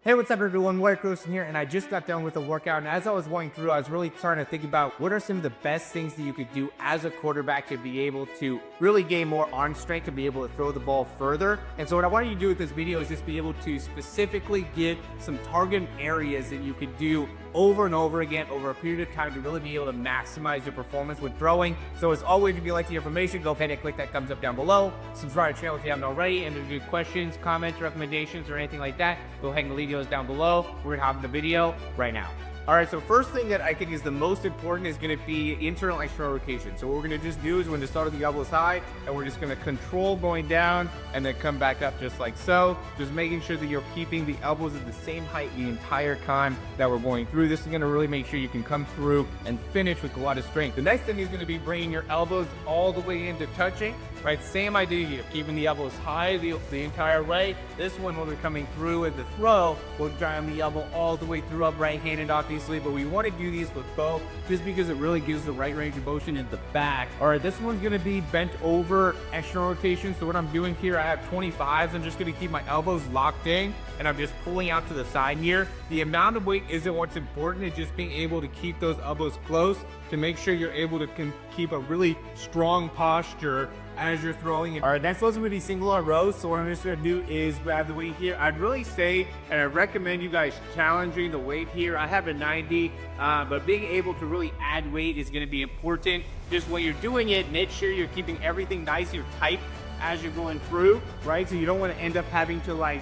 Hey, what's up everyone, Morey Croson here, and I just got done with a workout, and as I was going through, I was really starting to think about what are some of the best things that you could do as a quarterback to be able to really gain more arm strength, to be able to throw the ball further. And so what I want you to do with this video is just be able to specifically get some target areas that you could do over and over again over a period of time to really be able to maximize your performance with throwing. So as always, if you like the information, go ahead and click that thumbs up down below. Subscribe to the channel if you haven't already, and if you have questions, comments, recommendations, or anything like that, go ahead and leave those down below. We're gonna hop in the video right now. All right, so first thing that I think is the most important is going to be internal and external rotation. So what we're going to just do is when the start of the elbow is high, and we're just going to control going down and then come back up just like so. Just making sure that you're keeping the elbows at the same height the entire time that we're going through. This is going to really make sure you can come through and finish with a lot of strength. The next thing is going to be bringing your elbows all the way into touching. Right, same idea here, keeping the elbows high the entire way. This one, when we're coming through with the throw, we'll drive the elbow all the way through up right-handed, obviously, but we want to do these with both just because it really gives the right range of motion in the back. All right, this one's going to be bent over external rotation. So what I'm doing here, I have 25s. I'm just going to keep my elbows locked in, and I'm just pulling out to the side here. The amount of weight isn't what's important. It's just being able to keep those elbows close to make sure you're able to keep a really strong posture as you're throwing it. All right, next one's gonna be single arm rows. So what I'm just gonna do is grab the weight here. I'd really say, and I recommend you guys challenging the weight here. I have a 90, but being able to really add weight is gonna be important. Just when you're doing it, make sure you're keeping everything nice and tight as you're going through, right? So you don't wanna end up having to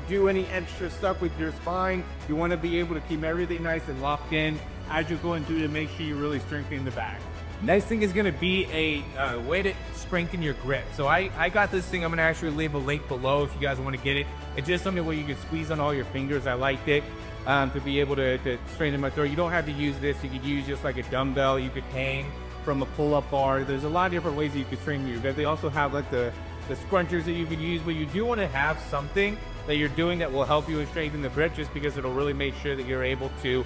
do any extra stuff with your spine. You wanna be able to keep everything nice and locked in as you're going through to make sure you're really strengthening the back. Next thing is going to be a way to strengthen your grip. So I got this thing. I'm going to actually leave a link below if you guys want to get it. It's just something where you can squeeze on all your fingers. I liked it to be able to strengthen my throw. You don't have to use this. You could use just like a dumbbell. You could hang from a pull-up bar. There's a lot of different ways that you could strengthen your grip. They also have like the scrunchers that you could use, but you do want to have something that you're doing that will help you strengthen the grip, just because it'll really make sure that you're able to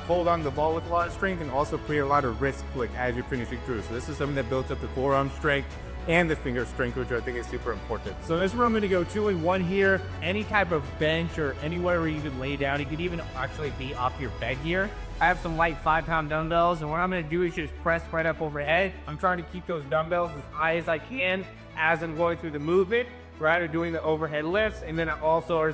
fold on the ball with a lot of strength and also create a lot of wrist flick as you're finishing through. So this is something that builds up the forearm strength and the finger strength, which I think is super important. So this is where I'm gonna go 2 and 1 here. Any type of bench or anywhere where you can lay down. You could even actually be off your bed here. I have some light 5-pound dumbbells, and what I'm gonna do is just press right up overhead. I'm trying to keep those dumbbells as high as I can as I'm going through the movement, right, or doing the overhead lifts. And then I also,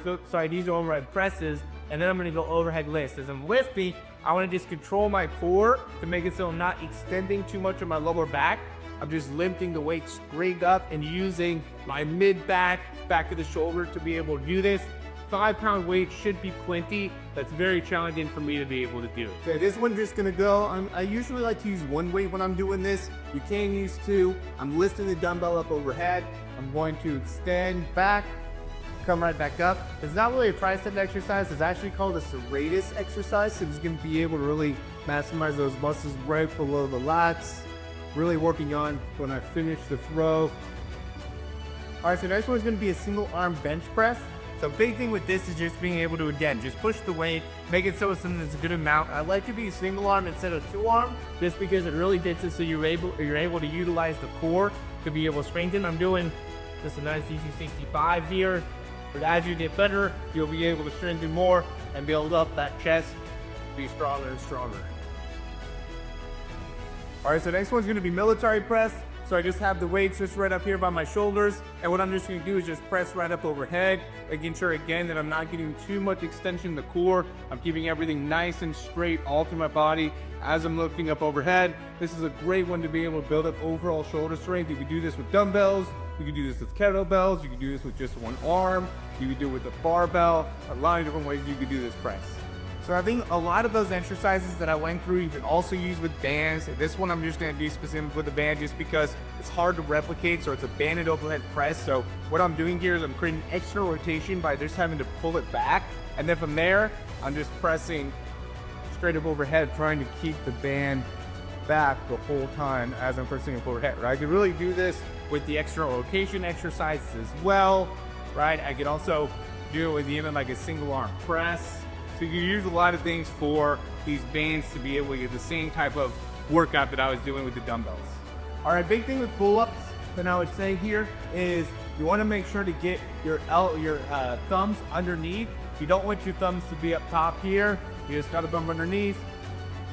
these are overhead presses, and then I'm gonna go overhead lifts. As I'm lifting, I wanna just control my core to make it so I'm not extending too much of my lower back. I'm just lifting the weight straight up and using my mid-back, back of the shoulder to be able to do this. 5-pound weight should be plenty. That's very challenging for me to be able to do. Okay, this one's just gonna go. I usually like to use one weight when I'm doing this. You can use 2. I'm lifting the dumbbell up overhead. I'm going to extend back, come right back up. It's not really a tricep exercise. It's actually called a Serratus exercise. So it's gonna be able to really maximize those muscles right below the lats. Really working on when I finish the throw. All right, so next one is gonna be a single arm bench press. So big thing with this is just being able to, again, just push the weight, make it so it's something that's a good amount. I like to be single arm instead of 2 arm, just because it really gets it so you're able to utilize the core to be able to strengthen. I'm doing just a nice easy 65 here, but as you get better, you'll be able to strengthen more and build up that chest, be stronger and stronger. All right, so next one's gonna be military press. So I just have the weights just right up here by my shoulders. And what I'm just gonna do is just press right up overhead, making sure again that I'm not getting too much extension in the core. I'm keeping everything nice and straight all through my body as I'm lifting up overhead. This is a great one to be able to build up overall shoulder strength. You can do this with dumbbells. You can do this with kettlebells. You can do this with just one arm. You can do it with a barbell. A lot of different ways you can do this press. So I think a lot of those exercises that I went through, you can also use with bands. This one I'm just gonna do specific with the band just because it's hard to replicate, so it's a banded overhead press. So what I'm doing here is I'm creating extra rotation by just having to pull it back. And then from there, I'm just pressing straight up overhead, trying to keep the band back the whole time as I'm pressing up overhead, right? I could really do this with the external rotation exercises as well, right? I could also do it with even like a single arm press. So you can use a lot of things for these bands to be able to get the same type of workout that I was doing with the dumbbells. All right, big thing with pull-ups that I would say here is you want to make sure to get your thumbs underneath You don't want your thumbs to be up top here. You just got to bump underneath,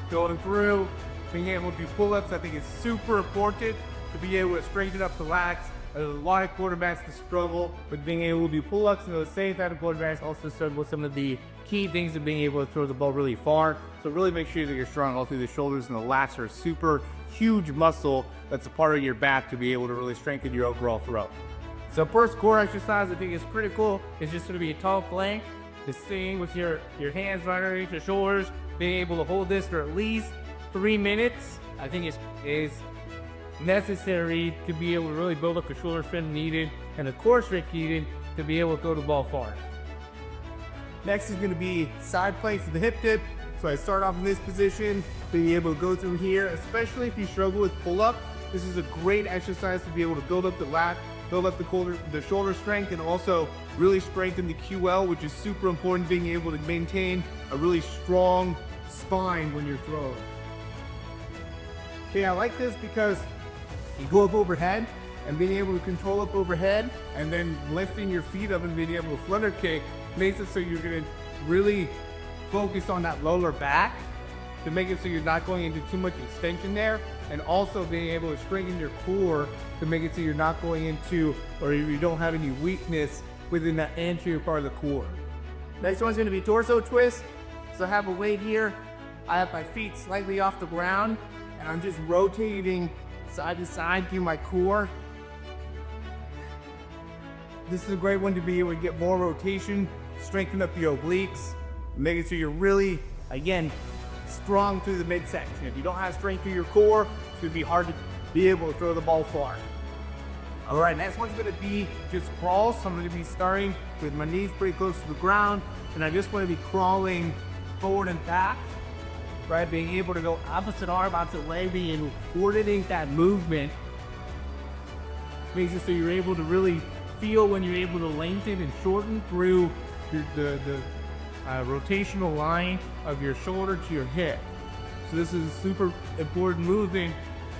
going through, being able to do pull-ups. I think is super important to be able to straighten up the lats. There's a lot of quarterbacks that struggle with being able to do pull-ups, and those same type of quarterbacks also struggle with some of the key things of being able to throw the ball really far. So really make sure that you're strong all through the shoulders, and the lats are a super huge muscle that's a part of your back to be able to really strengthen your overall throw. So first core exercise I think is pretty cool. It's just going to be a tall plank. Just staying with your hands right underneath your shoulders, being able to hold this for at least 3 minutes. I think is necessary to be able to really build up the shoulder strength needed and the core strength needed to be able to throw the ball far. Next is going to be side planks with the hip dip. So I start off in this position, being able to go through here, especially if you struggle with pull-up. This is a great exercise to be able to build up the lat, build up the shoulder strength, and also really strengthen the QL, which is super important, being able to maintain a really strong spine when you're throwing. Okay, I like this because you go up overhead, and being able to control up overhead, and then lifting your feet up and being able to flutter kick makes it so you're going to really focus on that lower back to make it so you're not going into too much extension there, and also being able to strengthen your core to make it so you're not going into, or you don't have any weakness within that anterior part of the core. Next one's going to be torso twist. So I have a weight here. I have my feet slightly off the ground, and I'm just rotating side to side through my core. This is a great one to be able to get more rotation, strengthen up your obliques, making sure you're really, again, strong through the midsection. If you don't have strength through your core, it's going to be hard to be able to throw the ball far. All right, next one's going to be just crawl. So I'm going to be starting with my knees pretty close to the ground, and I just want to be crawling forward and back, right? Being able to go opposite arm, opposite leg, being able to coordinate that movement makes it so you're able to really feel when you're able to lengthen and shorten through the rotational line of your shoulder to your hip. So this is a super important movement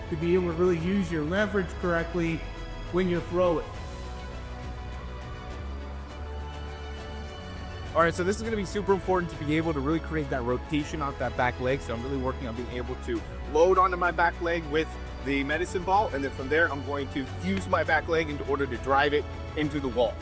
to be able to really use your leverage correctly when you throw it. All right, so this is going to be super important to be able to really create that rotation off that back leg. So I'm really working on being able to load onto my back leg with the medicine ball, and then from there I'm going to use my back leg in order to drive it into the wall.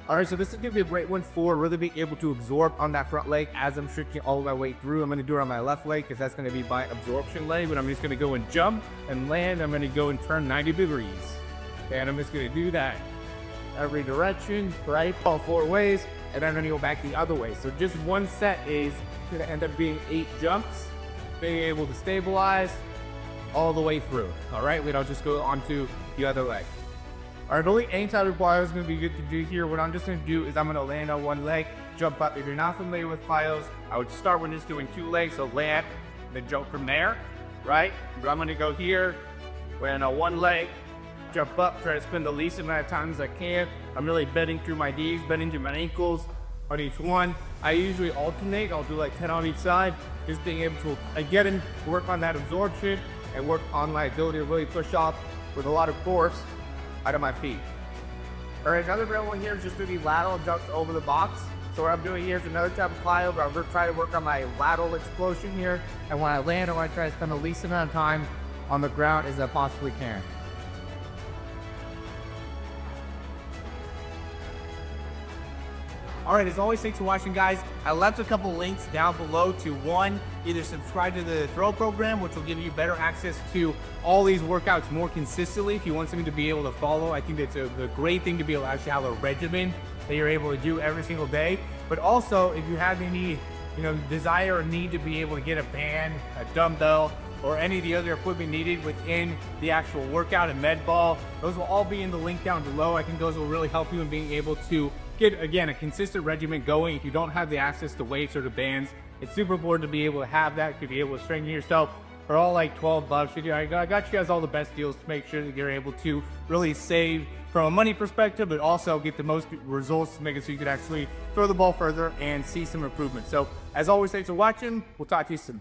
All right, so this is gonna be a great one for really being able to absorb on that front leg as I'm stretching all my way through. I'm gonna do it on my left leg because that's gonna be my absorption leg, but I'm just gonna go and jump and land. I'm gonna go and turn 90 degrees. And I'm just gonna do that every direction, right? All 4 ways, and then I'm gonna go back the other way. So just one set is gonna end up being 8 jumps, being able to stabilize all the way through. All right, I'll just go onto the other leg. All right, only any type of plyo is going to be good to do here. What I'm just going to do is I'm going to land on one leg, jump up. If you're not familiar with plyos, I would start with just doing 2 legs, so land, then jump from there, right? But I'm going to go here, land on one leg, jump up, try to spend the least amount of time as I can. I'm really bending through my knees, bending through my ankles on each one. I usually alternate. I'll do like 10 on each side, just being able to, again, work on that absorption and work on my ability to really push off with a lot of force out of my feet. All right, another great one here is just going to be lateral jumps over the box. So what I'm doing here is another type of plyo, but I'm going to try to work on my lateral explosion here. And when I land, I want to try to spend the least amount of time on the ground as I possibly can. All right, as always, thanks for watching, guys. I left a couple links down below to one, either subscribe to the Throw program, which will give you better access to all these workouts more consistently. If you want something to be able to follow, I think that's a great thing to be able to actually have a regimen that you're able to do every single day. But also, if you have any, desire or need to be able to get a band, a dumbbell, or any of the other equipment needed within the actual workout and med ball, those will all be in the link down below. I think those will really help you in being able to get, again, a consistent regimen going. If you don't have the access to weights or to bands, it's super important to be able to have that, to be able to strengthen yourself for all like 12 bucks. I got you guys all the best deals to make sure that you're able to really save from a money perspective, but also get the most results to make it so you can actually throw the ball further and see some improvement. So as always, thanks for watching. We'll talk to you soon.